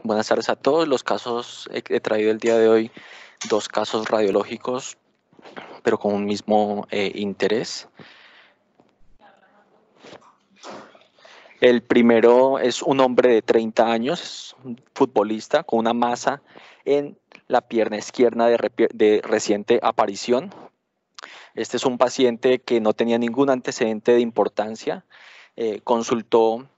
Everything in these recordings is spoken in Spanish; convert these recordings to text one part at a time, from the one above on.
Buenas tardes a todos. Los casos he traído el día de hoy, dos casos radiológicos, pero con un mismo interés. El primero es un hombre de 30 años, un futbolista con una masa en la pierna izquierda de reciente aparición. Este es un paciente que no tenía ningún antecedente de importancia. Consultó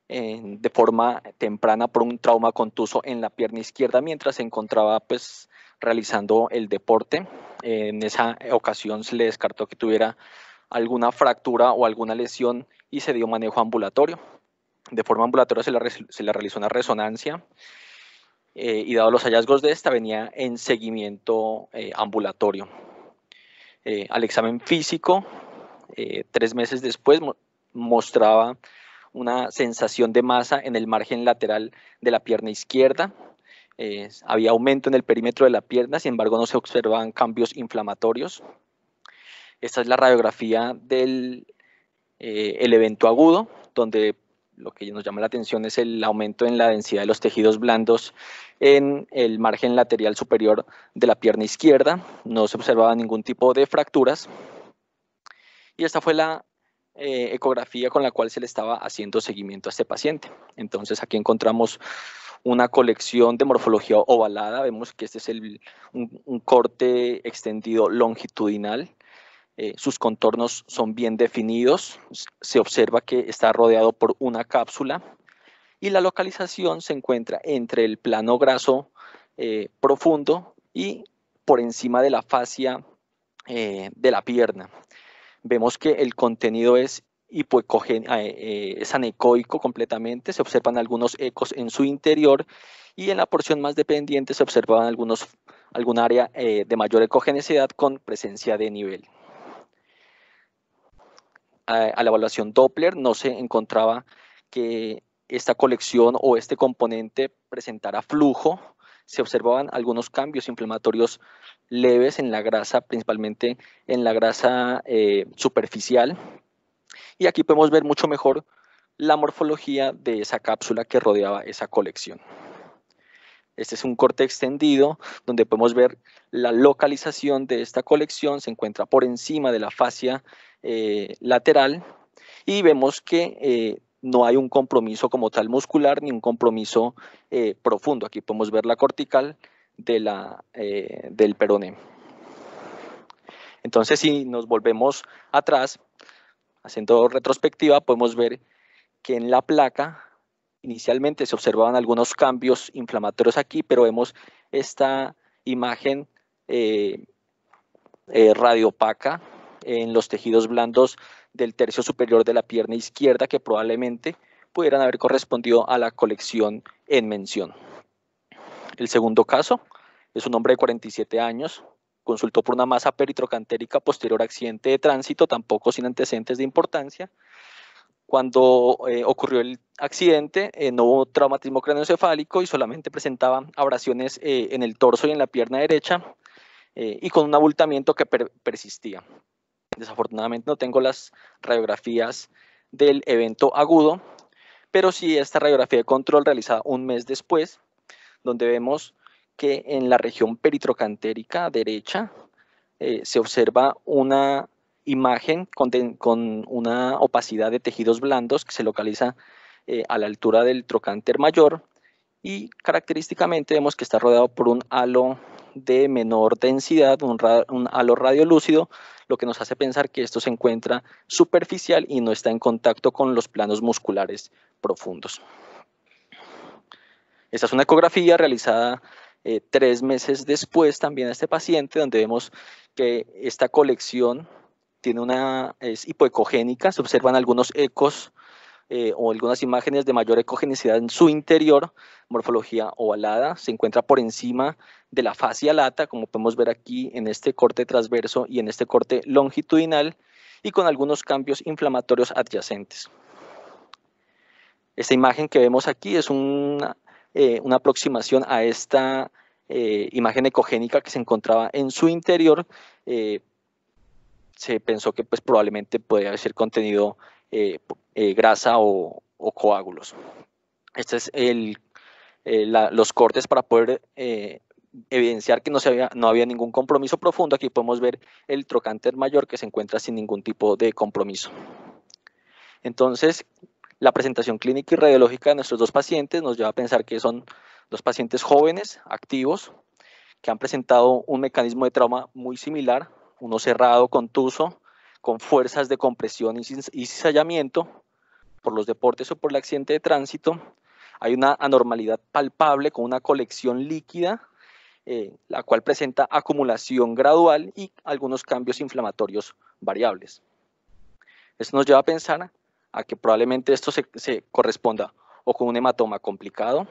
de forma temprana por un trauma contuso en la pierna izquierda mientras se encontraba realizando el deporte. En esa ocasión se le descartó que tuviera alguna fractura o alguna lesión y se dio manejo ambulatorio. De forma ambulatoria se le realizó una resonancia y dado los hallazgos de esta venía en seguimiento ambulatorio. Al examen físico, 3 meses después mostraba una sensación de masa en el margen lateral de la pierna izquierda. Había aumento en el perímetro de la pierna, sin embargo no se observaban cambios inflamatorios. Esta es la radiografía del el evento agudo, donde lo que nos llama la atención es el aumento en la densidad de los tejidos blandos en el margen lateral superior de la pierna izquierda. No se observaba ningún tipo de fracturas. Y esta fue la ecografía con la cual se le estaba haciendo seguimiento a este paciente. Entonces aquí encontramos una colección de morfología ovalada. Vemos que este es un corte extendido longitudinal. Sus contornos son bien definidos. Se observa que está rodeado por una cápsula y la localización se encuentra entre el plano graso profundo y por encima de la fascia de la pierna. Vemos que el contenido es es anecoico completamente, se observan algunos ecos en su interior y en la porción más dependiente se observaban algún área de mayor ecogenicidad con presencia de nivel. A la evaluación Doppler no se encontraba que esta colección o este componente presentara flujo. Se observaban algunos cambios inflamatorios leves en la grasa, principalmente en la grasa superficial. Y aquí podemos ver mucho mejor la morfología de esa cápsula que rodeaba esa colección. Este es un corte extendido donde podemos ver la localización de esta colección. Se encuentra por encima de la fascia lateral y vemos que no hay un compromiso como tal muscular ni un compromiso profundo. Aquí podemos ver la cortical del peroné. Entonces, si nos volvemos atrás, haciendo retrospectiva, podemos ver que en la placa inicialmente se observaban algunos cambios inflamatorios aquí, pero vemos esta imagen radiopaca en los tejidos blandos del tercio superior de la pierna izquierda que probablemente pudieran haber correspondido a la colección en mención. El segundo caso es un hombre de 47 años, consultó por una masa peritrocantérica posterior a accidente de tránsito, tampoco sin antecedentes de importancia. Cuando ocurrió el accidente, no hubo traumatismo craneoencefálico y solamente presentaba abrasiones en el torso y en la pierna derecha y con un abultamiento que persistía. Desafortunadamente no tengo las radiografías del evento agudo, pero sí esta radiografía de control realizada un mes después, donde vemos que en la región peritrocantérica derecha se observa una imagen con una opacidad de tejidos blandos que se localiza a la altura del trocánter mayor y característicamente vemos que está rodeado por un halo de menor densidad, un halo radiolúcido, lo que nos hace pensar que esto se encuentra superficial y no está en contacto con los planos musculares profundos. Esta es una ecografía realizada 3 meses después también a este paciente, donde vemos que esta colección es hipoecogénica, se observan algunos ecos o algunas imágenes de mayor ecogenicidad en su interior, morfología ovalada, se encuentra por encima de la fascia lata, como podemos ver aquí en este corte transverso y en este corte longitudinal, y con algunos cambios inflamatorios adyacentes. Esta imagen que vemos aquí es una aproximación a esta imagen ecogénica que se encontraba en su interior. Se pensó que probablemente podría ser contenido grasa o coágulos. Este es el los cortes para poder evidenciar que no había ningún compromiso profundo. Aquí podemos ver el trocánter mayor que se encuentra sin ningún tipo de compromiso. Entonces, la presentación clínica y radiológica de nuestros dos pacientes nos lleva a pensar que son dos pacientes jóvenes, activos, que han presentado un mecanismo de trauma muy similar, uno cerrado, contuso, con fuerzas de compresión y cizallamiento por los deportes o por el accidente de tránsito. Hay una anormalidad palpable con una colección líquida, la cual presenta acumulación gradual y algunos cambios inflamatorios variables. Esto nos lleva a pensar a que probablemente esto se corresponda o con un hematoma complicado,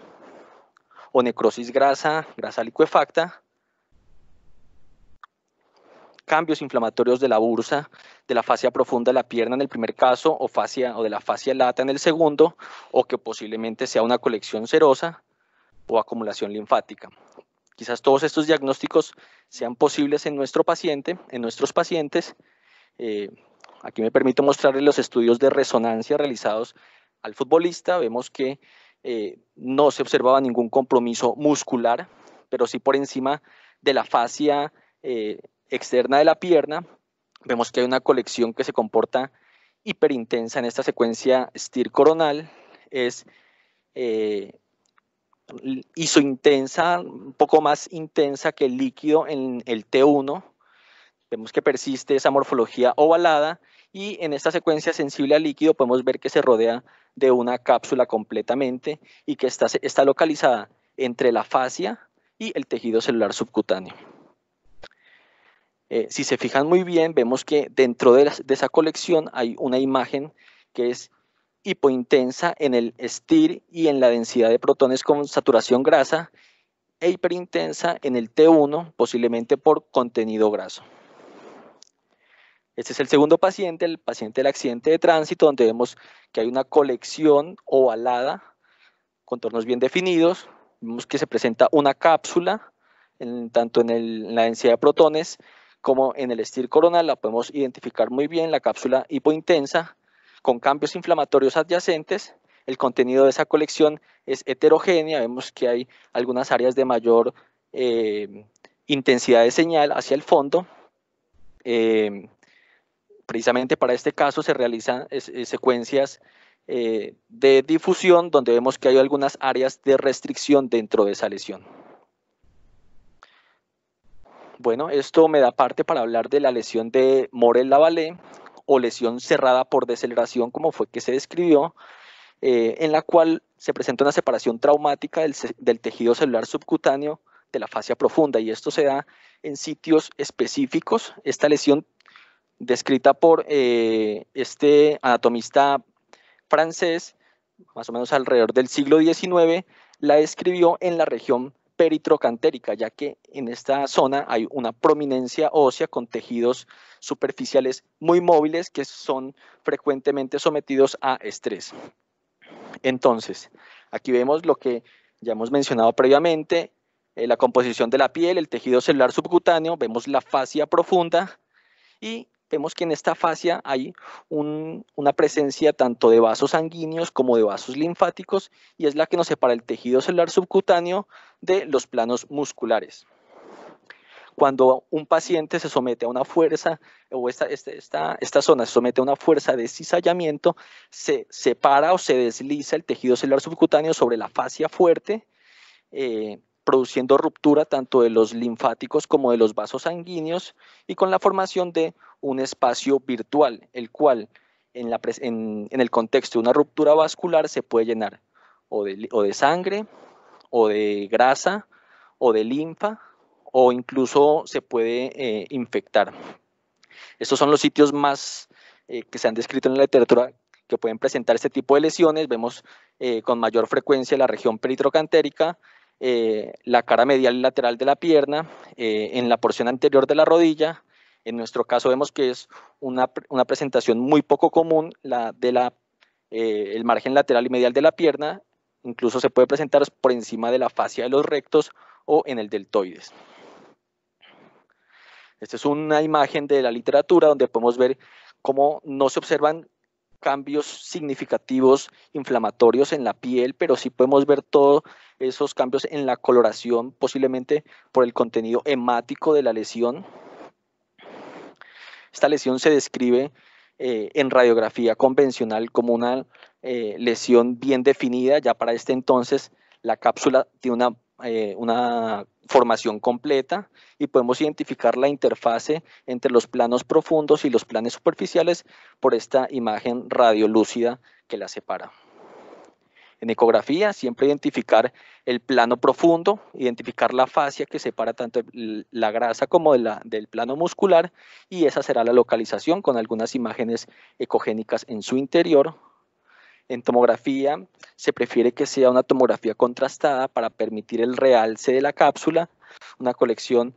o necrosis grasa licuefacta, cambios inflamatorios de la bursa, de la fascia profunda de la pierna en el primer caso, o de la fascia lata en el segundo, o que posiblemente sea una colección serosa o acumulación linfática. Quizás todos estos diagnósticos sean posibles en nuestros pacientes. Aquí me permito mostrarles los estudios de resonancia realizados al futbolista. Vemos que no se observaba ningún compromiso muscular, pero sí por encima de la fascia externa de la pierna. Vemos que hay una colección que se comporta hiperintensa en esta secuencia STIR coronal. Es isointensa, un poco más intensa que el líquido en el T1. Vemos que persiste esa morfología ovalada y en esta secuencia sensible al líquido podemos ver que se rodea de una cápsula completamente y que está localizada entre la fascia y el tejido celular subcutáneo. Si se fijan muy bien, vemos que dentro de esa colección hay una imagen que es hipointensa en el STIR y en la densidad de protones con saturación grasa, e hiperintensa en el T1, posiblemente por contenido graso. Este es el segundo paciente, el paciente del accidente de tránsito, donde vemos que hay una colección ovalada, contornos bien definidos. Vemos que se presenta una cápsula, tanto en la densidad de protones como en el STIR coronal. La podemos identificar muy bien, la cápsula hipointensa, con cambios inflamatorios adyacentes. El contenido de esa colección es heterogénea. Vemos que hay algunas áreas de mayor intensidad de señal hacia el fondo. Precisamente para este caso se realizan secuencias de difusión donde vemos que hay algunas áreas de restricción dentro de esa lesión. Bueno, esto me da parte para hablar de la lesión de Morel-Lavallée o lesión cerrada por deceleración, como fue que se describió, en la cual se presenta una separación traumática del tejido celular subcutáneo de la fascia profunda, y esto se da en sitios específicos. Esta lesión, descrita por este anatomista francés, más o menos alrededor del siglo XIX, la describió en la región peritrocantérica, ya que en esta zona hay una prominencia ósea con tejidos superficiales muy móviles que son frecuentemente sometidos a estrés. Entonces, aquí vemos lo que ya hemos mencionado previamente, la composición de la piel, el tejido celular subcutáneo, vemos la fascia profunda y vemos que en esta fascia hay una presencia tanto de vasos sanguíneos como de vasos linfáticos, y es la que nos separa el tejido celular subcutáneo de los planos musculares. Cuando un paciente se somete a una fuerza, o esta zona se somete a una fuerza de cizallamiento, se separa o se desliza el tejido celular subcutáneo sobre la fascia fuerte, produciendo ruptura tanto de los linfáticos como de los vasos sanguíneos, y con la formación de un espacio virtual, el cual en el contexto de una ruptura vascular se puede llenar o de sangre, o de grasa, o de linfa, o incluso se puede infectar. Estos son los sitios más que se han descrito en la literatura que pueden presentar este tipo de lesiones. Vemos con mayor frecuencia la región peritrocantérica, la cara medial y lateral de la pierna, en la porción anterior de la rodilla. En nuestro caso vemos que es una presentación muy poco común, el margen lateral y medial de la pierna. Incluso se puede presentar por encima de la fascia de los rectos o en el deltoides. Esta es una imagen de la literatura donde podemos ver cómo no se observan cambios significativos inflamatorios en la piel, pero sí podemos ver todos esos cambios en la coloración, posiblemente por el contenido hemático de la lesión. Esta lesión se describe en radiografía convencional como una lesión bien definida. Ya para este entonces la cápsula tiene una formación completa y podemos identificar la interfase entre los planos profundos y los planos superficiales por esta imagen radiolúcida que la separa. En ecografía, siempre identificar el plano profundo, identificar la fascia que separa tanto la grasa como del plano muscular, y esa será la localización con algunas imágenes ecogénicas en su interior. En tomografía, se prefiere que sea una tomografía contrastada para permitir el realce de la cápsula, una colección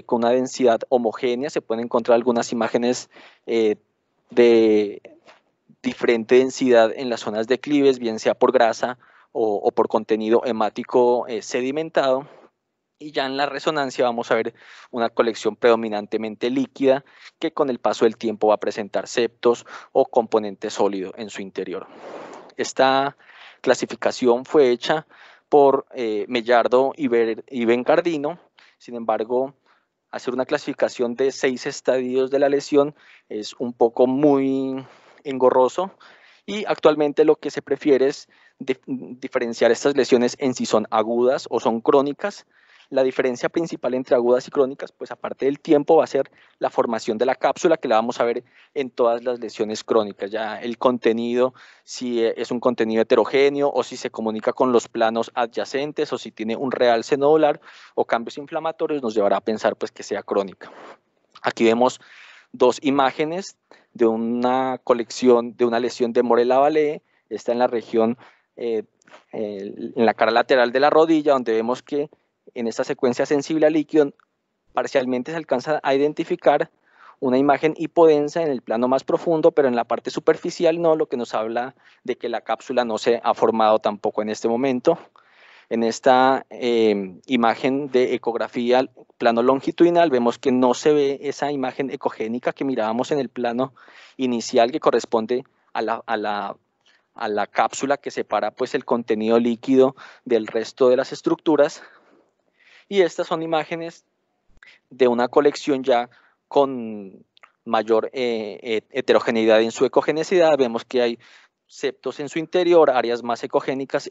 con una densidad homogénea. Se pueden encontrar algunas imágenes de diferente densidad en las zonas declives, bien sea por grasa o por contenido hemático sedimentado. Y ya en la resonancia vamos a ver una colección predominantemente líquida que con el paso del tiempo va a presentar septos o componente sólido en su interior. Esta clasificación fue hecha por Mellardo y Bencardino. Sin embargo, hacer una clasificación de 6 estadios de la lesión es un poco muy engorroso, y actualmente lo que se prefiere es diferenciar estas lesiones en si son agudas o son crónicas. La diferencia principal entre agudas y crónicas, pues aparte del tiempo, va a ser la formación de la cápsula, que la vamos a ver en todas las lesiones crónicas. Ya el contenido, si es un contenido heterogéneo o si se comunica con los planos adyacentes o si tiene un realce nodular o cambios inflamatorios, nos llevará a pensar pues que sea crónica. Aquí vemos dos imágenes de una colección de una lesión de Morel-Lavallée. Está en la región, en la cara lateral de la rodilla, donde vemos que en esta secuencia sensible al líquido parcialmente se alcanza a identificar una imagen hipodensa en el plano más profundo, pero en la parte superficial no, lo que nos habla de que la cápsula no se ha formado tampoco en este momento. En esta imagen de ecografía plano longitudinal vemos que no se ve esa imagen ecogénica que mirábamos en el plano inicial, que corresponde a la cápsula que separa pues el contenido líquido del resto de las estructuras. Y estas son imágenes de una colección ya con mayor heterogeneidad en su ecogenicidad. Vemos que hay septos en su interior, áreas más ecogénicas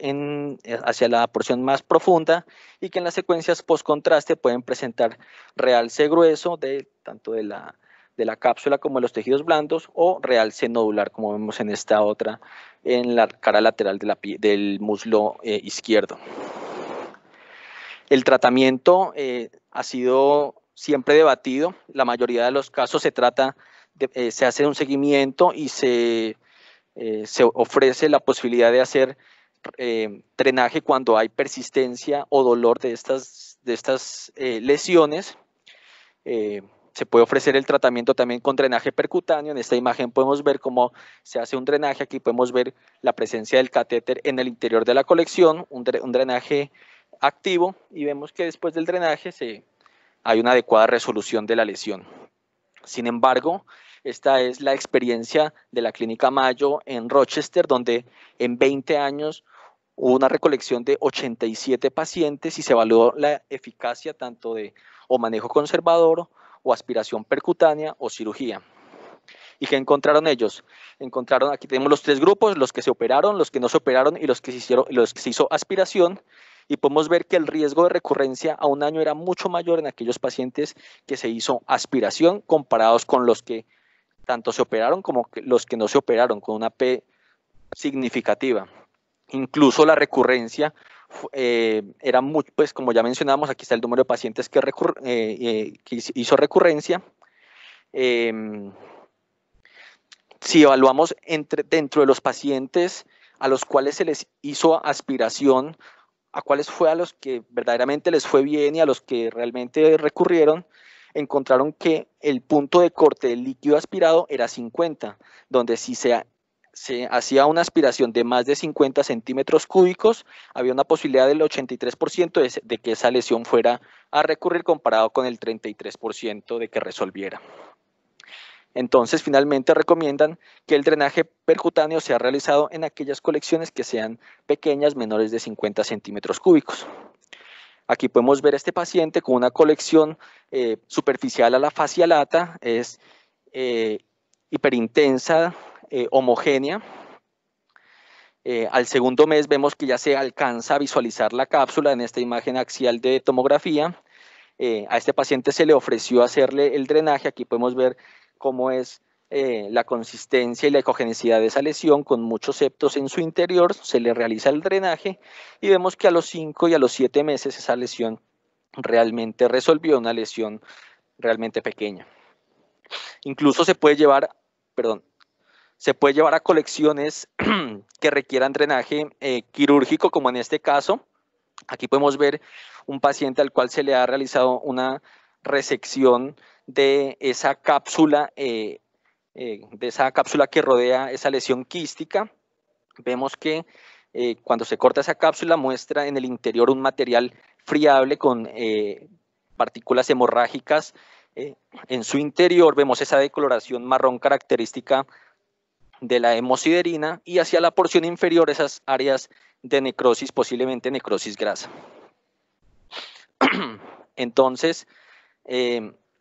hacia la porción más profunda, y que en las secuencias post-contraste pueden presentar realce grueso tanto de la cápsula como de los tejidos blandos, o realce nodular, como vemos en esta otra, en la cara lateral del muslo izquierdo. El tratamiento ha sido siempre debatido. La mayoría de los casos se hace un seguimiento y se ofrece la posibilidad de hacer drenaje cuando hay persistencia o dolor de estas lesiones. Se puede ofrecer el tratamiento también con drenaje percutáneo. En esta imagen podemos ver cómo se hace un drenaje. Aquí podemos ver la presencia del catéter en el interior de la colección, un drenaje activo, y vemos que después del drenaje hay una adecuada resolución de la lesión. Sin embargo, esta es la experiencia de la Clínica Mayo en Rochester, donde en 20 años hubo una recolección de 87 pacientes y se evaluó la eficacia tanto de o manejo conservador o aspiración percutánea o cirugía. ¿Y qué encontraron ellos? Aquí tenemos los 3 grupos: los que se operaron, los que no se operaron y los que se hizo aspiración. Y podemos ver que el riesgo de recurrencia a un año era mucho mayor en aquellos pacientes que se hizo aspiración, comparados con los que tanto se operaron como los que no se operaron, con una P significativa. Incluso la recurrencia era mucho, pues como ya mencionamos, aquí está el número de pacientes que hizo recurrencia. Si evaluamos dentro de los pacientes a los cuales se les hizo aspiración, a cuáles fue a los que verdaderamente les fue bien y a los que realmente recurrieron, encontraron que el punto de corte del líquido aspirado era 50, donde si se hacía una aspiración de más de 50 centímetros cúbicos, había una posibilidad del 83% de que esa lesión fuera a recurrir, comparado con el 33% de que resolviera. Entonces, finalmente recomiendan que el drenaje percutáneo sea realizado en aquellas colecciones que sean pequeñas, menores de 50 centímetros cúbicos. Aquí podemos ver a este paciente con una colección superficial a la fascia lata, es hiperintensa, homogénea. Al segundo mes vemos que ya se alcanza a visualizar la cápsula en esta imagen axial de tomografía. A este paciente se le ofreció hacerle el drenaje. Aquí podemos ver cómo es la consistencia y la ecogenicidad de esa lesión con muchos septos en su interior. Se le realiza el drenaje y vemos que a los 5 y a los 7 meses esa lesión realmente resolvió, una lesión realmente pequeña. Incluso se puede llevar a colecciones que requieran drenaje quirúrgico, como en este caso. Aquí podemos ver un paciente al cual se le ha realizado una resección de esa cápsula que rodea esa lesión quística. Vemos que cuando se corta esa cápsula muestra en el interior un material friable con partículas hemorrágicas en su interior. Vemos esa decoloración marrón característica de la hemosiderina y hacia la porción inferior esas áreas de necrosis, posiblemente necrosis grasa. Entonces,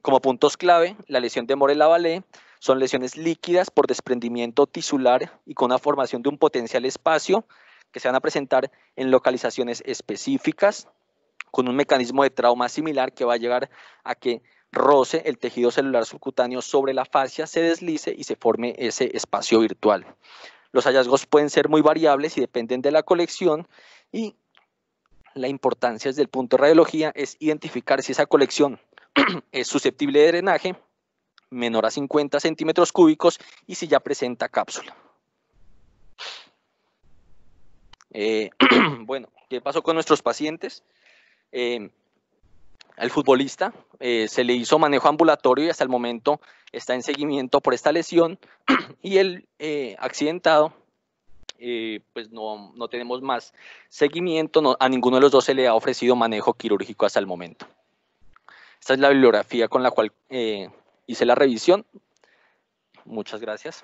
como puntos clave, la lesión de Morel-Lavallée son lesiones líquidas por desprendimiento tisular y con una formación de un potencial espacio que se van a presentar en localizaciones específicas con un mecanismo de trauma similar que va a llegar a que roce el tejido celular subcutáneo sobre la fascia, se deslice y se forme ese espacio virtual. Los hallazgos pueden ser muy variables y dependen de la colección, y la importancia desde el punto de radiología es identificar si esa colección es susceptible de drenaje, menor a 50 centímetros cúbicos y si ya presenta cápsula. Bueno, ¿qué pasó con nuestros pacientes? Al futbolista se le hizo manejo ambulatorio y hasta el momento está en seguimiento por esta lesión, y el accidentado, pues no tenemos más seguimiento, a ninguno de los dos se le ha ofrecido manejo quirúrgico hasta el momento. Esta es la bibliografía con la cual hice la revisión. Muchas gracias.